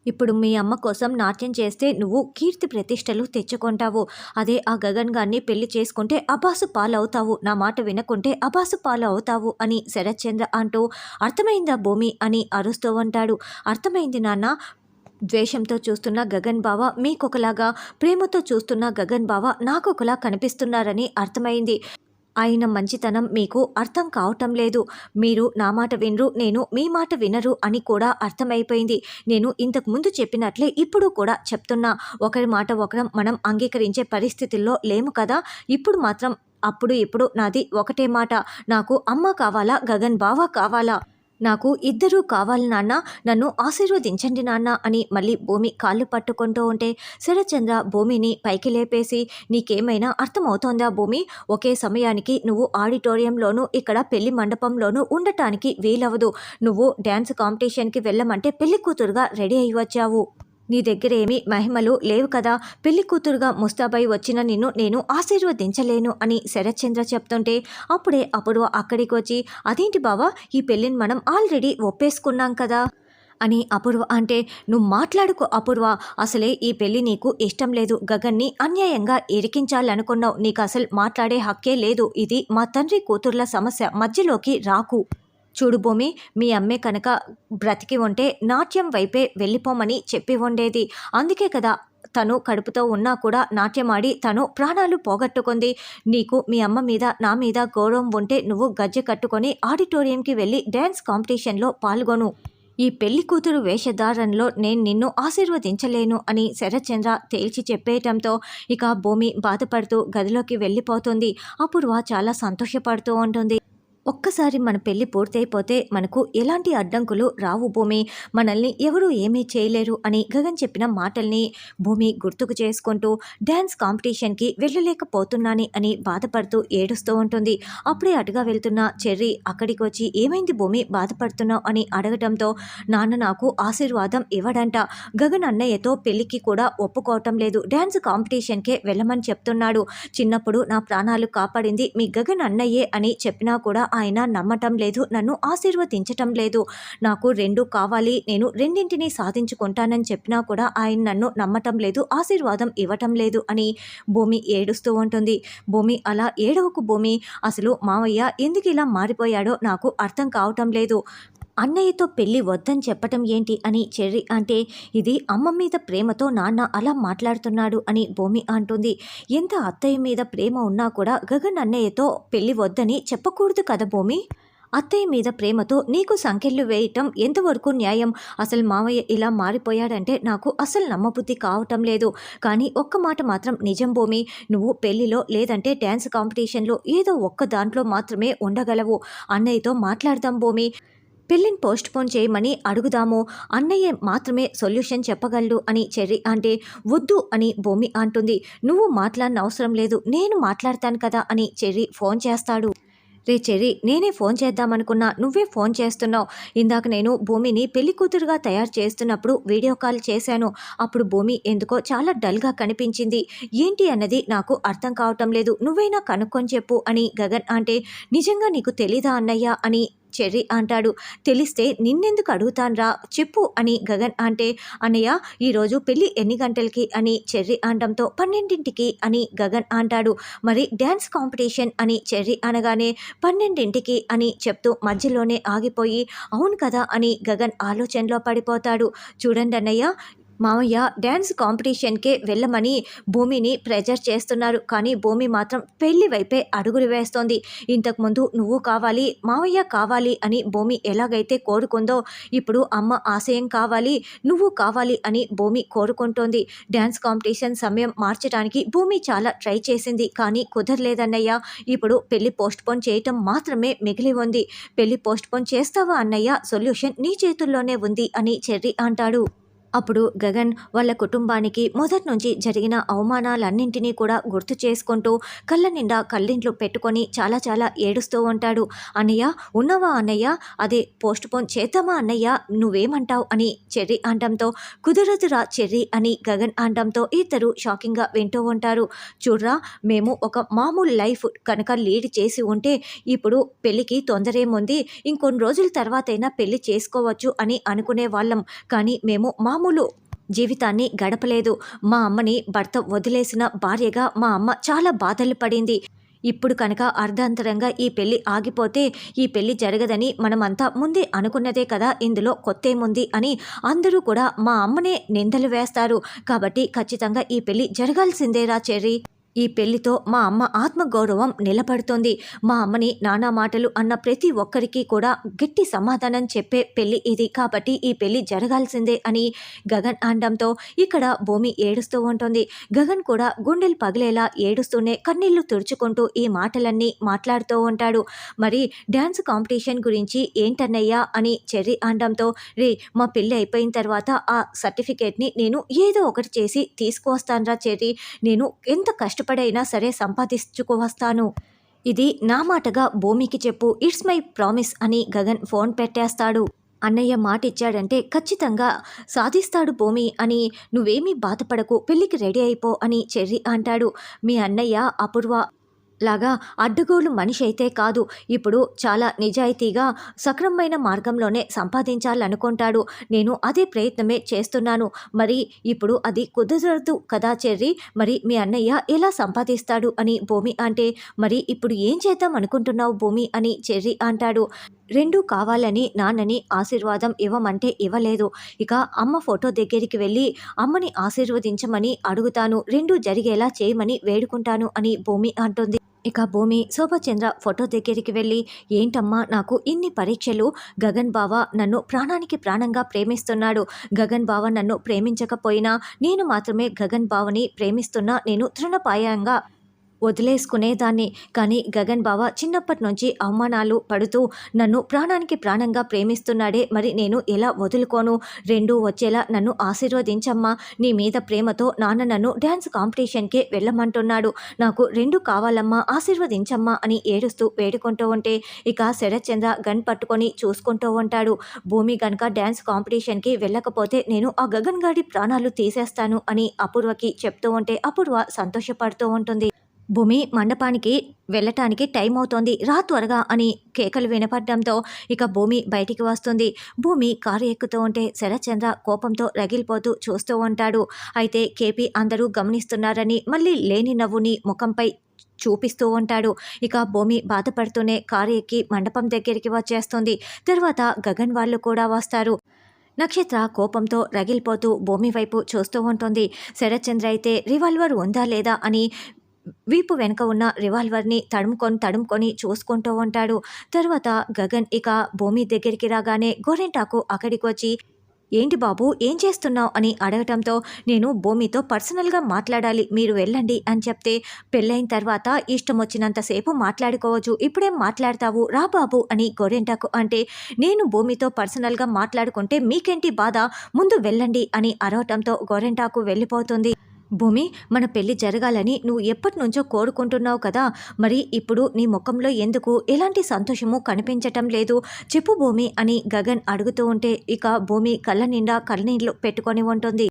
ఇప్పుడు మీ అమ్మ కోసం నాట్యం చేస్తే నువ్వు కీర్తి ప్రతిష్టలు తెచ్చుకుంటావు. అదే ఆ గగన్ గారిని పెళ్లి చేసుకుంటే అబాసు పాలవుతావు. నా మాట వినకుంటే అబాసు పాలవుతావు అని శరత్చంద్ర అంటూ అర్థమైందా భూమి అని అరుస్తూ ఉంటాడు. అర్థమైంది నాన్న. ద్వేషంతో చూస్తున్న గగన్ బావ మీకొకలాగా, ప్రేమతో చూస్తున్న గగన్ బావ నాకొకలా కనిపిస్తున్నారని అర్థమైంది. ఆయన మంచితనం మీకు అర్థం కావటం లేదు. మీరు నా మాట వినరు, నేను మీ మాట వినరు అని కూడా అర్థమైపోయింది. నేను ఇంతకు ముందు చెప్పినట్లే ఇప్పుడు కూడా చెప్తున్నా. ఒకరి మాట ఒకరం మనం అంగీకరించే పరిస్థితుల్లో లేము కదా. ఇప్పుడు మాత్రం అప్పుడు ఇప్పుడు నాది ఒకటే మాట. నాకు అమ్మ కావాలా, గగన్ బావ కావాలా? నాకు ఇద్దరూ కావాలి నాన్న, నన్ను ఆశీర్వదించండి నాన్న అని మళ్ళీ భూమి కాళ్ళు పట్టుకుంటూ ఉంటే శరత్చంద్ర భూమిని పైకి లేపేసి, నీకేమైనా అర్థమవుతోందా భూమి? ఒకే సమయానికి నువ్వు ఆడిటోరియంలోనూ ఇక్కడ పెళ్లి మండపంలోనూ ఉండటానికి వీలవదు. నువ్వు డ్యాన్స్ కాంపిటీషన్కి వెళ్ళమంటే పెళ్లి కూతురుగా రెడీ అయి వచ్చావు. నీ దగ్గర ఏమీ మహిమలు లేవు కదా. పెళ్లి కూతురుగా ముస్తాబై వచ్చిన నిన్ను నేను ఆశీర్వదించలేను అని శరత్చంద్ర చెప్తుంటే అప్పుడే అపూర్వ అక్కడికి వచ్చి, అదేంటి బావా, ఈ పెళ్ళిని మనం ఆల్రెడీ ఒప్పేసుకున్నాం కదా అని అపూర్వ అంటే, నువ్వు మాట్లాడుకో అపూర్వ. అసలే ఈ పెళ్లి నీకు ఇష్టం లేదు. గగన్ని అన్యాయంగా ఇరికించాలనుకున్నావు. నీకు అసలు మాట్లాడే హక్కే లేదు. ఇది మా తండ్రి కూతుర్ల సమస్య, మధ్యలోకి రాకు. చూడు భూమి, మీ అమ్మే కనుక బ్రతికి ఉంటే నాట్యం వైపే వెళ్ళిపోమని చెప్పి ఉండేది. అందుకే కదా తను కడుపుతో ఉన్నా కూడా నాట్యమాడి తను ప్రాణాలు పోగొట్టుకుంది. నీకు మీ అమ్మ మీద నా మీద గౌరవం ఉంటే నువ్వు గజ్జె కట్టుకొని ఆడిటోరియంకి వెళ్ళి డ్యాన్స్ కాంపిటీషన్లో పాల్గొను. ఈ పెళ్లి కూతురు వేషధారణలో నేను నిన్ను ఆశీర్వదించలేను అని శరత్చంద్ర తేల్చి చెప్పేయటంతో ఇక భూమి బాధపడుతూ గదిలోకి వెళ్ళిపోతుంది. అపూర్వ చాలా సంతోషపడుతూ ఉంటుంది. ఒక్కసారి మన పెళ్లి పూర్తయిపోతే మనకు ఎలాంటి అడ్డంకులు రావు భూమి, మనల్ని ఎవరూ ఏమీ చేయలేరు అని గగన్ చెప్పిన మాటల్ని భూమి గుర్తుకు చేసుకుంటూ డ్యాన్స్ కాంపిటీషన్కి వెళ్ళలేకపోతున్నాని అని బాధపడుతూ ఏడుస్తూ ఉంటుంది. అప్పుడే అటుగా వెళ్తున్న చెర్రీ అక్కడికి వచ్చి, ఏమైంది భూమి, బాధపడుతున్నావు అని అడగటంతో, నాన్న నాకు ఆశీర్వాదం ఇవ్వడంట. గగన్ అన్నయ్యతో పెళ్లికి కూడా ఒప్పుకోవటం లేదు. డ్యాన్స్ కాంపిటీషన్కే వెళ్ళమని చెప్తున్నాడు. చిన్నప్పుడు నా ప్రాణాలు కాపాడింది మీ గగన్ అన్నయ్యే అని చెప్పినా కూడా ఆయన నమ్మటం లేదు, నన్ను ఆశీర్వదించటం లేదు. నాకు రెండు కావాలి, నేను రెండింటినీ సాధించుకుంటానని చెప్పినా కూడా ఆయన నన్ను నమ్మటం లేదు, ఆశీర్వాదం ఇవ్వటం లేదు అని భూమి ఏడుస్తూ ఉంటుంది. భూమి, అలా ఏడవకు భూమి. అసలు మావయ్య ఎందుకు ఇలా మారిపోయాడో నాకు అర్థం కావటం లేదు. అన్నయ్యతో పెళ్ళి వద్దని చెప్పటం ఏంటి అని చెర్రీ అంటే, ఇది అమ్మ మీద ప్రేమతో నాన్న అలా మాట్లాడుతున్నాడు అని భూమి అంటుంది. ఎంత అత్తయ్య మీద ప్రేమ ఉన్నా కూడా గగన్ అన్నయ్యతో పెళ్ళి వద్దని చెప్పకూడదు కదా భూమి. అత్తయ్య మీద ప్రేమతో నీకు సంకెళ్ళు వేయటం ఎంతవరకు న్యాయం? అసలు మావయ్య ఇలా మారిపోయాడంటే నాకు అసలు నమ్మబుద్ధి కావటం లేదు. కానీ ఒక్క మాట మాత్రం నిజం భూమి, నువ్వు పెళ్లిలో లేదంటే డ్యాన్స్ కాంపిటీషన్లో ఏదో ఒక్క దాంట్లో మాత్రమే ఉండగలవు. అన్నయ్యతో మాట్లాడదాం భూమి, పెళ్ళిని పోస్ట్ పోన్ చేయమని అడుగుదాము. అన్నయ్య మాత్రమే సొల్యూషన్ చెప్పగలడు అని చెర్రీ అంటే, వద్దు అని భూమి అంటుంది. నువ్వు మాట్లాడిన అవసరం లేదు, నేను మాట్లాడతాను కదా అని చెర్రీ ఫోన్ చేస్తాడు. రే చెర్రీ, నేనే ఫోన్ చేద్దామనుకున్నా, నువ్వే ఫోన్ చేస్తున్నావు. ఇందాక నేను భూమిని పెళ్లి కూతురుగా తయారు చేస్తున్నప్పుడు వీడియో కాల్ చేశాను. అప్పుడు భూమి ఎందుకో చాలా డల్గా కనిపించింది. ఏంటి అన్నది నాకు అర్థం కావటం లేదు, నువ్వైనా కనుక్కొని చెప్పు అని గగన్ అంటే, నిజంగా నీకు తెలీదా అన్నయ్య అని చెర్రీ అంటాడు. తెలిస్తే నిన్నెందుకు అడుగుతాన్రా, చెప్పు అని గగన్ అంటే, అన్నయ్య ఈరోజు పెళ్ళి ఎన్ని గంటలకి అని చెర్రీ అనడంతో 12ంటికి అని గగన్ అంటాడు. మరి డ్యాన్స్ కాంపిటీషన్ అని చెర్రీ అనగానే 12ంటికి అని చెప్తూ మధ్యలోనే ఆగిపోయి, అవును కదా అని గగన్ ఆలోచనలో పడిపోతాడు. చూడండి అన్నయ్య, మామయ్య డ్యాన్స్ కాంపిటీషన్కే వెళ్ళమని భూమిని ప్రెజర్ చేస్తున్నారు. కానీ భూమి మాత్రం పెళ్లి వైపే అడుగులు వేస్తోంది. ఇంతకుముందు నువ్వు కావాలి, మామయ్య కావాలి అని భూమి ఎలాగైతే కోరుకుందో, ఇప్పుడు అమ్మ ఆశయం కావాలి, నువ్వు కావాలి అని భూమి కోరుకుంటోంది. డ్యాన్స్ కాంపిటీషన్ సమయం మార్చడానికి భూమి చాలా ట్రై చేసింది, కానీ కుదరలేదన్నయ్య. ఇప్పుడు పెళ్లి పోస్ట్పోన్ చేయటం మాత్రమే మిగిలి ఉంది. పెళ్లి పోస్ట్పోన్ చేస్తావా అన్నయ్య? సొల్యూషన్ నీ చేతుల్లోనే ఉంది అని చెర్రీ అంటాడు. అప్పుడు గగన్ వాళ్ళ కుటుంబానికి మొదటి నుంచి జరిగిన అవమానాలన్నింటినీ కూడా గుర్తు చేసుకుంటూ కళ్ళ నిండా కళ్ళింట్లు పెట్టుకొని చాలా చాలా ఏడుస్తూ ఉంటాడు. అన్నయ్య ఉన్నావా అన్నయ్య, అదే పోస్ట్ పోన్ చేద్దామా అన్నయ్య, నువ్వేమంటావు అని చెర్రీ అనడంతో, కుదరదురా చెర్రీ అని గగన్ అనడంతో ఇద్దరు షాకింగ్గా వింటూ ఉంటారు. చూడ్రా, మేము ఒక మామూలు లైఫ్ కనుక లీడ్ చేసి ఉంటే ఇప్పుడు పెళ్ళికి తొందరేముంది, ఇంకొన్ని రోజుల తర్వాతైనా పెళ్లి చేసుకోవచ్చు అని అనుకునే వాళ్ళం. కానీ మేము మామూలు మామూలు జీవితాన్ని గడపలేదు. మా అమ్మని భర్త వదిలేసిన భార్యగా మా అమ్మ చాలా బాధలు పడింది. ఇప్పుడు కనుక అర్ధాంతరంగా ఈ పెళ్లి ఆగిపోతే ఈ పెళ్లి జరగదని మనమంతా ముందే అనుకున్నదే కదా, ఇందులో కొత్తేముంది అని అందరూ కూడా మా అమ్మనే నిందలు వేస్తారు. కాబట్టి ఖచ్చితంగా ఈ పెళ్లి జరగాల్సిందేరా చెర్రీ. ఈ పెళ్లితో మా అమ్మ ఆత్మగౌరవం నిలబడుతుంది. మా అమ్మని నానా మాటలు అన్న ప్రతి ఒక్కరికి కూడా గట్టి సమాధానం చెప్పే పెళ్లి ఇది. కాబట్టి ఈ పెళ్లి జరగాల్సిందే అని గగన్ అనడంతో ఇక్కడ భూమి ఏడుస్తూ ఉంటుంది. గగన్ కూడా గుండెలు పగిలేలా ఏడుస్తూనే కన్నీళ్లు తుడుచుకుంటూ ఈ మాటలన్నీ మాట్లాడుతూ ఉంటాడు. మరి డ్యాన్స్ కాంపిటీషన్ గురించి ఏంటన్నయ్యా అని చెర్రీ అనడంతో, రే మా పెళ్లి అయిపోయిన తర్వాత ఆ సర్టిఫికేట్ని నేను ఏదో ఒకటి చేసి తీసుకువస్తానురా చెర్రీ. నేను ఎంత కష్టపడైనా సరే సంపాదించుకువస్తాను. ఇది నా మాటగా భూమికి చెప్పు. ఇట్స్ మై ప్రామిస్ అని గగన్ ఫోన్ పెట్టేస్తాడు. అన్నయ్య మాట ఇచ్చాడంటే ఖచ్చితంగా సాధిస్తాడు భూమి అని నువ్వేమీ బాధపడకు, పెళ్ళికి రెడీ అయిపో అని చెర్రీ అంటాడు. మీ అన్నయ్య అపూర్వ లాగా అడ్డగోలు మనిషి అయితే కాదు. ఇప్పుడు చాలా నిజాయితీగా సక్రమమైన మార్గంలోనే సంపాదించాలనుకుంటాడు. నేను అదే ప్రయత్నమే చేస్తున్నాను. మరి ఇప్పుడు అది కుదరదు కదా చెర్రీ. మరి మీ అన్నయ్య ఎలా సంపాదిస్తాడు అని భూమి అంటే, మరి ఇప్పుడు ఏం చేద్దాం అనుకుంటున్నావు భూమి అని చెర్రీ అంటాడు. రెండూ కావాలని నాన్నని ఆశీర్వాదం ఇవ్వమంటే ఇవ్వలేదు. ఇక అమ్మ ఫోటో దగ్గరికి వెళ్ళి అమ్మని ఆశీర్వదించమని అడుగుతాను. రెండూ జరిగేలా చేయమని వేడుకుంటాను అని భూమి అంటుంది. ఇక భూమి శోభచంద్ర ఫోటో దగ్గరికి వెళ్ళి, ఏంటమ్మా నాకు ఇన్ని పరీక్షలు? గగన్ బావ నన్ను ప్రాణానికి ప్రాణంగా ప్రేమిస్తున్నాడు. గగన్ బావ నన్ను ప్రేమించకపోయినా నేను మాత్రమే గగన్ బావని ప్రేమిస్తున్నా. నేను తృణప్రాయంగా వదిలేసుకునేదాన్ని. కానీ గగన్ బావ చిన్నప్పటి నుంచి అవమానాలు పడుతూ నన్ను ప్రాణానికి ప్రాణంగా ప్రేమిస్తున్నాడే, మరి నేను ఎలా వదులుకోను? రెండూ వచ్చేలా నన్ను ఆశీర్వదించమ్మా. నీ మీద ప్రేమతో నాన్న నన్ను డ్యాన్స్ కాంపిటీషన్కే వెళ్ళమంటున్నాడు. నాకు రెండు కావాలమ్మా, ఆశీర్వదించమ్మా అని ఏడుస్తూ వేడుకుంటూ ఉంటే ఇక శరత్చంద్ర గన్ పట్టుకొని చూసుకుంటూ ఉంటాడు. భూమి గనక డ్యాన్స్ కాంపిటీషన్కి వెళ్ళకపోతే నేను ఆ గగన్ గాడి ప్రాణాలు తీసేస్తాను అని అపూర్వకి చెప్తూ ఉంటే అపూర్వ సంతోషపడుతూ ఉంటుంది. భూమి మండపానికి వెళ్ళటానికి టైం అవుతోంది, రా త్వరగా అని కేకలు వినపడడంతో ఇక భూమి బయటికి వస్తుంది. భూమి కారు ఎక్కుతూ ఉంటే శరత్చంద్ర కోపంతో రగిలిపోతూ చూస్తూ ఉంటాడు. అయితే కేపీ అందరూ గమనిస్తున్నారని మళ్ళీ లేని నవ్వుని ముఖంపై చూపిస్తూ ఉంటాడు. ఇక భూమి బాధపడుతూనే కారు ఎక్కి మండపం దగ్గరికి వచ్చేస్తుంది. తర్వాత గగన్ వాళ్ళు కూడా వస్తారు. నక్షత్ర కోపంతో రగిలిపోతూ భూమి వైపు చూస్తూ ఉంటుంది. శరత్చంద్ర అయితే రివాల్వర్ ఉందా లేదా అని వీపు వెనుక ఉన్న రివాల్వర్ని తడుముకొని చూసుకుంటూ ఉంటాడు. తర్వాత గగన్ ఇక భూమి దగ్గరికి రాగానే గోరెంటాకు అక్కడికి వచ్చి, ఏంటి బాబు ఏం చేస్తున్నావు అని అడగటంతో, నేను భూమితో పర్సనల్గా మాట్లాడాలి, మీరు వెళ్ళండి అని చెప్తే, పెళ్ళైన తర్వాత ఇష్టం వచ్చినంతసేపు మాట్లాడుకోవచ్చు, ఇప్పుడేం మాట్లాడతావు, రా బాబు అని గోరెంటాకు అంటే, నేను భూమితో పర్సనల్గా మాట్లాడుకుంటే మీకేంటి బాధ, ముందు వెళ్ళండి అని అరవటంతో గోరెంటాకు వెళ్ళిపోతుంది. భూమి, మన పెళ్లి జరగాలని నువ్వు ఎప్పటి నుంచో కోరుకుంటున్నావు కదా, మరి ఇప్పుడు నీ ముఖంలో ఎందుకు ఎలాంటి సంతోషము కనిపించటం లేదు, చెప్పు భూమి అని గగన్ అడుగుతూ ఉంటే ఇక భూమి కళ్ళ నిండా కన్నీళ్లు పెట్టుకొని ఉంటుంది.